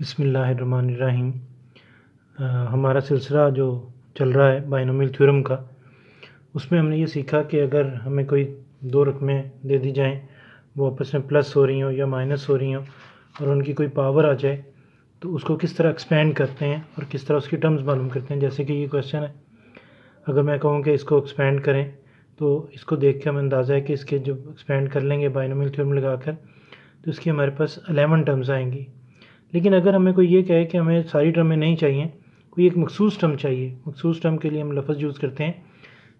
बिस्मिल्लाहिर्रहमानिर्रहीम। हमारा सिलसिला जो चल रहा है बाइनोमियल थ्योरम का, उसमें हमने ये सीखा कि अगर हमें कोई दो रकमें दे दी जाएं, वो आपस में प्लस हो रही हों या माइनस हो रही हों और उनकी कोई पावर आ जाए तो उसको किस तरह एक्सपेंड करते हैं और किस तरह उसकी टर्म्स मालूम करते हैं। जैसे कि ये क्वेश्चन है, अगर मैं कहूँ कि इसको एक्सपेंड करें तो इसको देख के हमें अंदाज़ा है कि इसके जो एक्सपेंड कर लेंगे बाइनोमियल थ्योरम लगाकर तो इसकी हमारे पास 11 टर्म्स आएंगी। लेकिन अगर हमें कोई ये कहे कि हमें सारी टर्में नहीं चाहिए, कोई एक मखसूस टर्म चाहिए, मखसूस टर्म के लिए हम लफ्ज़ यूज़ करते हैं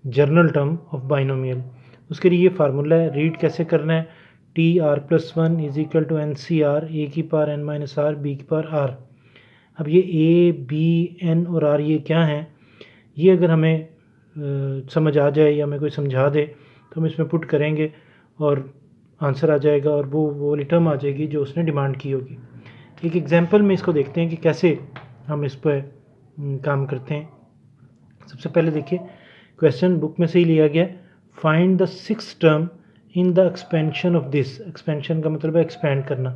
जर्नल टर्म ऑफ बाइनोमियल। उसके लिए ये फार्मूला है, रीड कैसे करना है, TR+1 is equal to NCR A की power n minus R B की पावर R। अब ये A, B, N और R ये क्या हैं, ये अगर हमें समझ आ जाए या हमें कोई समझा दे तो हम इसमें पुट करेंगे और आंसर आ जाएगा और वो वाली टर्म आ जाएगी जो उसने डिमांड की होगी। एक एग्जांपल में इसको देखते हैं कि कैसे हम इस पर काम करते हैं। सबसे पहले देखिए, क्वेश्चन बुक में से ही लिया गया, find the six term in the expansion of this. Expansion का मतलब है एक्सपेंड करना।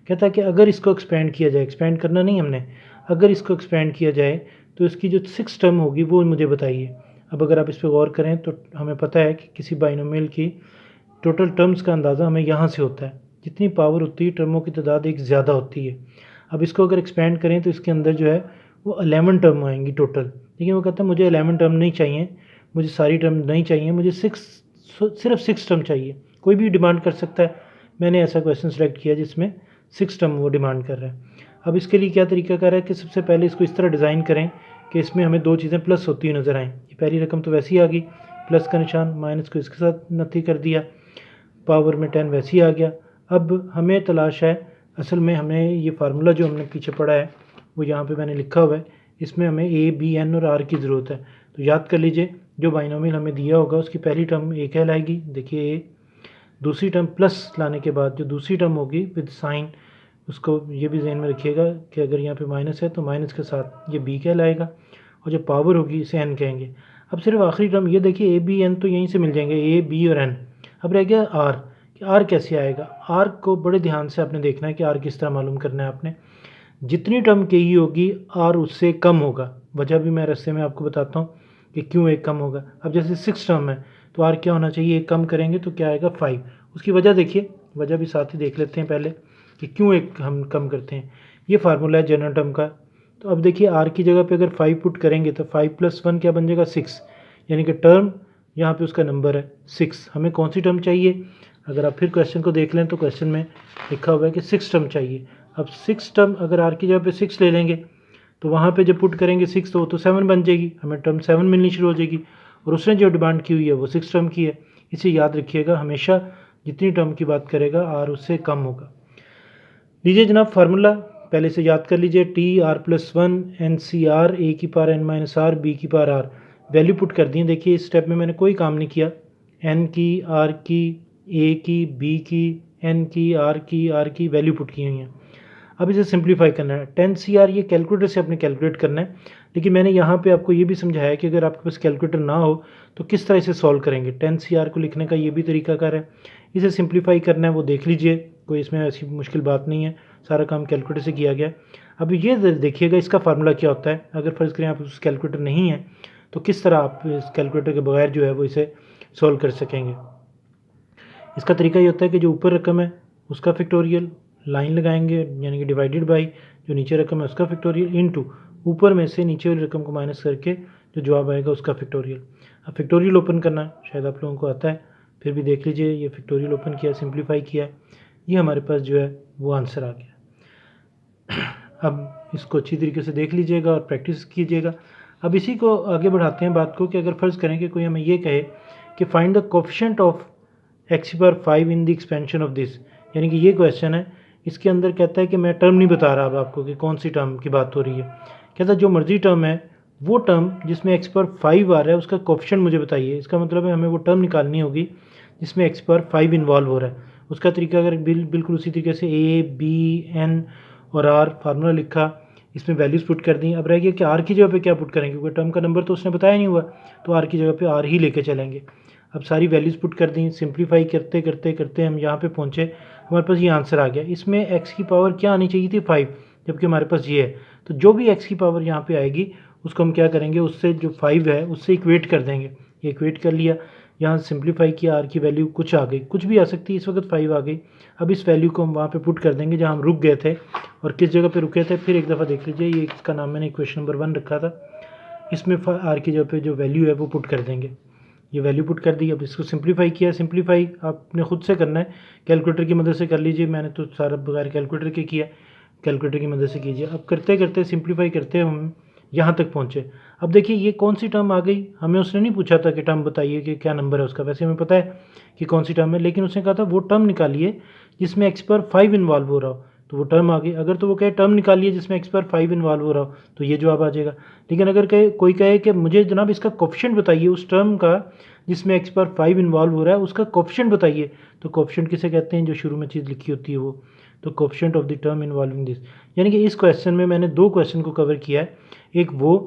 कहता है कि अगर इसको एक्सपेंड किया जाए, एक्सपेंड करना नहीं हमने, अगर इसको एक्सपेंड किया जाए तो इसकी जो सिक्स टर्म होगी वो मुझे बताइए। अब अगर आप इस पर गौर करें तो हमें पता है कि किसी बाइनोमियल की टोटल टर्म्स का अंदाज़ा हमें यहाँ से होता है, जितनी पावर होती है टर्मों की तादाद एक ज़्यादा होती है। अब इसको अगर एक्सपेंड करें तो इसके अंदर जो है वो 11 टर्म आएंगी टोटल, लेकिन वो कहता है मुझे 11 टर्म नहीं चाहिए, मुझे सारी टर्म नहीं चाहिए, मुझे सिर्फ सिक्स टर्म चाहिए। कोई भी डिमांड कर सकता है, मैंने ऐसा क्वेश्चन सेलेक्ट किया जिसमें सिक्स टर्म वो डिमांड कर रहा है। अब इसके लिए क्या तरीका कर रहा है कि सबसे पहले इसको इस तरह डिज़ाइन करें कि इसमें हमें दो चीज़ें प्लस होती हुई नज़र आएँ। ये पहली रकम तो वैसी आ गई, प्लस का निशान, माइनस को इसके साथ नथी कर दिया, पावर में 10 वैसे ही आ गया। अब हमें तलाश है, असल में हमें ये फार्मूला जो हमने पीछे पढ़ा है वो यहाँ पे मैंने लिखा हुआ है, इसमें हमें A, B, N और R की ज़रूरत है। तो याद कर लीजिए, जो बाइनोमियल हमें दिया होगा उसकी पहली टर्म A कहलाएगी, देखिए A। दूसरी टर्म प्लस लाने के बाद जो दूसरी टर्म होगी विद साइन, उसको ये भी जहन में रखिएगा कि अगर यहाँ पे माइनस है तो माइनस के साथ ये B कहलाएगा और जो पावर होगी इसे N कहेंगे। अब सिर्फ आखिरी टर्म ये देखिए, A, B, N तो यहीं से मिल जाएंगे, A, B और N। अब रह गया R, कि R कैसे आएगा। R को बड़े ध्यान से आपने देखना है कि R किस तरह मालूम करना है आपने। जितनी टर्म कही होगी R उससे कम होगा, वजह भी मैं रस्ते में आपको बताता हूँ कि क्यों एक कम होगा। अब जैसे सिक्स टर्म है तो R क्या होना चाहिए, एक कम करेंगे तो क्या आएगा 5। उसकी वजह देखिए, वजह भी साथ ही देख लेते हैं पहले कि क्यों एक हम कम करते हैं। ये फार्मूला है जनरल टर्म का। तो अब देखिए R की जगह पे अगर 5 पुट करेंगे तो 5 + 1 क्या बन जाएगा 6, यानी कि टर्म यहाँ पे उसका नंबर है 6। हमें कौन सी टर्म चाहिए, अगर आप फिर क्वेश्चन को देख लें तो क्वेश्चन में लिखा हुआ है कि 6 टर्म चाहिए। अब 6 टर्म अगर R की जगह पे 6 ले लेंगे तो वहाँ पे जब पुट करेंगे 6 तो वो तो 7 बन जाएगी, हमें टर्म 7 मिलनी शुरू हो जाएगी और उसने जो डिमांड की हुई है वो 6 टर्म की है। इसे याद रखिएगा, हमेशा जितनी टर्म की बात करेगा R उससे कम होगा। लीजिए जनाब, फार्मूला पहले से याद कर लीजिए, TR+1 NCR A की power n minus R B की पावर R। वैल्यू पुट कर दी। देखिए इस स्टेप में मैंने कोई काम नहीं किया, N की, R की, A की, B की, N की, R की वैल्यू पुट की हुई हैं। अब इसे सिंप्लीफाई करना है। 10CR ये कैलकुलेटर से अपने कैलकुलेट करना है, लेकिन मैंने यहाँ पे आपको ये भी समझाया कि अगर आपके पास कैलकुलेटर ना हो तो किस तरह इसे सॉल्व करेंगे। 10CR को लिखने का ये भी तरीकाकार है। इसे सिंप्लीफाई करना है वो देख लीजिए, कोई इसमें ऐसी मुश्किल बात नहीं है, सारा काम कैलकुलेटर से किया गया। अब ये देखिएगा इसका फार्मूला क्या होता है। अगर फ़र्ज़ करें आप उस कैलकुलेटर नहीं है तो किस तरह आप इस कैलकुलेटर के बगैर जो है वो इसे सॉल्व कर सकेंगे। इसका तरीका ये होता है कि जो ऊपर रकम है उसका फैक्टोरियल लाइन लगाएंगे, यानी कि डिवाइडेड बाई जो नीचे रकम है उसका फैक्टोरियल इनटू ऊपर में से नीचे वाली रकम को माइनस करके जो जवाब आएगा उसका फैक्टोरियल। अब फैक्टोरियल ओपन करना है, शायद आप लोगों को आता है, फिर भी देख लीजिए। ये फैक्टोरियल ओपन किया, सिंप्लीफाई किया, ये हमारे पास जो है वो आंसर आ गया। अब इसको अच्छी तरीके से देख लीजिएगा और प्रैक्टिस कीजिएगा। अब इसी को आगे बढ़ाते हैं बात को कि अगर फ़र्ज़ करें कि कोई हमें ये कहे कि find the coefficient of x⁵ in the expansion of this, यानी कि ये क्वेश्चन है, इसके अंदर कहता है कि मैं टर्म नहीं बता रहा अब आपको कि कौन सी टर्म की बात हो रही है। कहता है जो मर्जी टर्म है वो टर्म जिसमें x⁵ आ रहा है उसका कोफिशिएंट मुझे बताइए। इसका मतलब है हमें वो टर्म निकालनी होगी जिसमें x⁵ इन्वॉल्व हो रहा है। उसका तरीका अगर बिल्कुल उसी तरीके से A, B, N और R फार्मूला लिखा, इसमें वैल्यूज़ पुट कर दी। अब रह गया कि R की जगह पे क्या पुट करेंगे, क्योंकि टर्म का नंबर तो उसने बताया नहीं हुआ, तो R की जगह पे R ही लेके चलेंगे। अब सारी वैल्यूज़ पुट कर दी, सिंप्लीफाई करते करते करते हम यहाँ पे पहुँचे, हमारे पास ये आंसर आ गया। इसमें x की पावर क्या आनी चाहिए थी 5, जबकि हमारे पास ये है। तो जो भी x की पावर यहाँ पे आएगी उसको हम क्या करेंगे, उससे जो 5 है उससे इक्वेट कर देंगे। ये इक्वेट कर लिया, यहाँ सिंप्लीफाई किया, r की वैल्यू कुछ आ गई, कुछ भी आ सकती है, इस वक्त 5 आ गई। अब इस वैल्यू को हम वहाँ पे पुट कर देंगे जहाँ हम रुक गए थे, और किस जगह पे रुके थे फिर एक दफ़ा देख लीजिए। ये इसका नाम मैंने इक्वेशन नंबर 1 रखा था, इसमें r की जगह पे जो वैल्यू है वो पुट कर देंगे। ये वैल्यू पुट कर दी। अब इसको सिंप्लीफाई किया, सिंप्लीफाई आपने खुद से करना है, कैलकुलेटर की मदद से कर लीजिए, मैंने तो सारा बगैर कैलकुलेटर के किया, कैलकुलेटर की मदद से कीजिए। अब करते करते सिंप्लीफाई करते हम यहाँ तक पहुँचे। अब देखिए ये कौन सी टर्म आ गई, हमें उसने नहीं पूछा था कि टर्म बताइए कि क्या नंबर है उसका, वैसे हमें पता है कि कौन सी टर्म है, लेकिन उसने कहा था वो टर्म निकालिए जिसमें एक्स पर 5 इन्वॉल्व हो रहा हो, तो वो टर्म आ गई। अगर तो वो कहे टर्म निकालिए जिसमें एक्स पर 5 इन्वॉल्व हो रहा हो, तो ये जवाब आ जाएगा। लेकिन अगर कहे कोई कहे कि मुझे जनाब इसका कोफिशिएंट बताइए उस टर्म का जिसमें एक्स पर 5 इन्वॉल्व हो रहा है, उसका कोफिशिएंट बताइए, तो कोफिशिएंट किसे कहते हैं, जो शुरू में चीज़ लिखी होती है वो, तो coefficient of the term involving this. यानी कि इस क्वेश्चन में मैंने 2 क्वेश्चन को कवर किया है। एक वो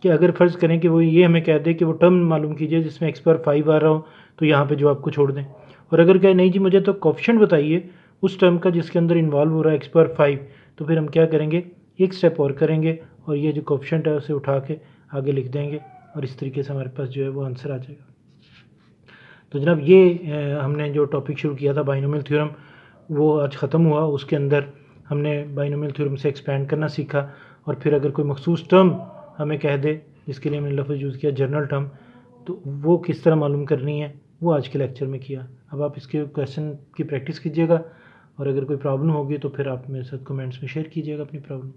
कि अगर फ़र्ज़ करें कि वो ये हमें कह दे कि वो टर्म मालूम कीजिए जिसमें एक्स पर 5 आ रहा हो, तो यहाँ पे जवाब को छोड़ दें। और अगर कहे नहीं जी मुझे तो कोफिशिएंट बताइए उस टर्म का जिसके अंदर इन्वॉल्व हो रहा है एक्स पर 5, तो फिर हम क्या करेंगे, एक स्टेप और करेंगे और ये जो कोफिशिएंट है उसे उठा के आगे लिख देंगे, और इस तरीके से हमारे पास जो है वो आंसर आ जाएगा। तो जनाब ये हमने जो टॉपिक शुरू किया था बाइनोमियल थ्योरम, वो आज ख़त्म हुआ। उसके अंदर हमने बाइनोमियल थ्योरम से एक्सपेंड करना सीखा, और फिर अगर कोई मखसूस टर्म हमें कह दे जिसके लिए हमने लफ्ज़ यूज़ किया जनरल टर्म, तो वो किस तरह मालूम करनी है वो आज के लेक्चर में किया। अब आप इसके क्वेश्चन की प्रैक्टिस कीजिएगा, और अगर कोई प्रॉब्लम होगी तो फिर आप मेरे साथ कमेंट्स में शेयर कीजिएगा अपनी प्रॉब्लम।